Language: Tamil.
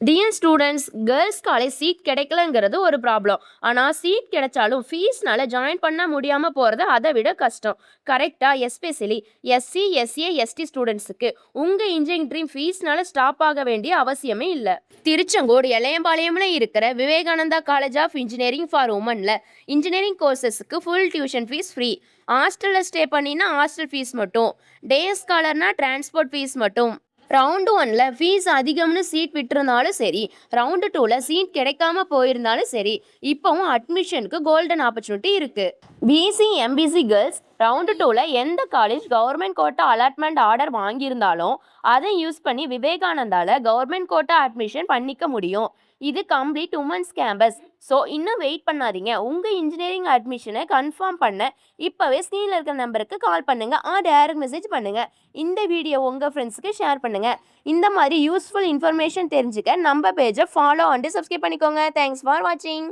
Dear students, girls college seat கிடைக்கலங்கிறது ஒரு ப்ராப்ளம். ஆனால் சீட் கிடைச்சாலும் ஃபீஸ்னால ஜாயின் பண்ண முடியாமல் போகிறது அதை விட கஷ்டம். கரெக்டாக? எஸ்பெஷலி எஸ்சி, எஸ்ஏ, எஸ்டி ஸ்டூடெண்ட்ஸுக்கு உங்கள் இன்ஜினியரிங் ட்ரீம் ஃபீஸ்னால ஸ்டாப் ஆக வேண்டிய அவசியமே இல்லை. திருச்செங்கோடு எளையம்பாளையம்ல இருக்கிற Vivekananda college of engineering for உமனில் இன்ஜினியரிங் கோர்சஸ்க்கு ஃபுல் டியூஷன் ஃபீஸ் ஃப்ரீ. ஹாஸ்டலில் ஸ்டே பண்ணினா ஹாஸ்டல் ஃபீஸ் மட்டும், டே ஸ்காலர்னா டிரான்ஸ்போர்ட் ஃபீஸ் மட்டும். ரவுண்டு 1ல் ஃபீஸ் அதிகம்னு சீட் விட்டுருந்தாலும் சரி, ரவுண்டு 2ல் சீட் கிடைக்காம போயிருந்தாலும் சரி, இப்போவும் அட்மிஷனுக்கு கோல்டன் ஆப்பர்ச்சுனிட்டி இருக்குது. பிசி, எம்பிசி கேர்ள்ஸ் ரவுண்டு 2ல் எந்த college government quota allotment order வாங்கியிருந்தாலும் அதை யூஸ் பண்ணி விவேகானந்தாவில் கவர்மெண்ட் கோட்டா அட்மிஷன் பண்ணிக்க முடியும். இது கம்ப்ளீட் உமன்ஸ் கேம்பஸ். ஸோ இன்னும் வெயிட் பண்ணாதீங்க. உங்கள் இன்ஜினியரிங் அட்மிஷனை கன்ஃபார்ம் பண்ண இப்போவே ஸ்க்ரீனில் இருக்கிற நம்பருக்கு கால் பண்ணுங்கள், டைரக்ட் மெசேஜ் பண்ணுங்கள். இந்த வீடியோ உங்கள் ஃப்ரெண்ட்ஸுக்கு ஷேர் பண்ணுங்கள். இந்த மாதிரி யூஸ்ஃபுல் இன்ஃபர்மேஷன் தெரிஞ்சுக்க நம்ம பேஜை ஃபாலோ அண்ட் சப்ஸ்கிரைப் பண்ணிக்கோங்க. தேங்க்ஸ் ஃபார் வாட்சிங்.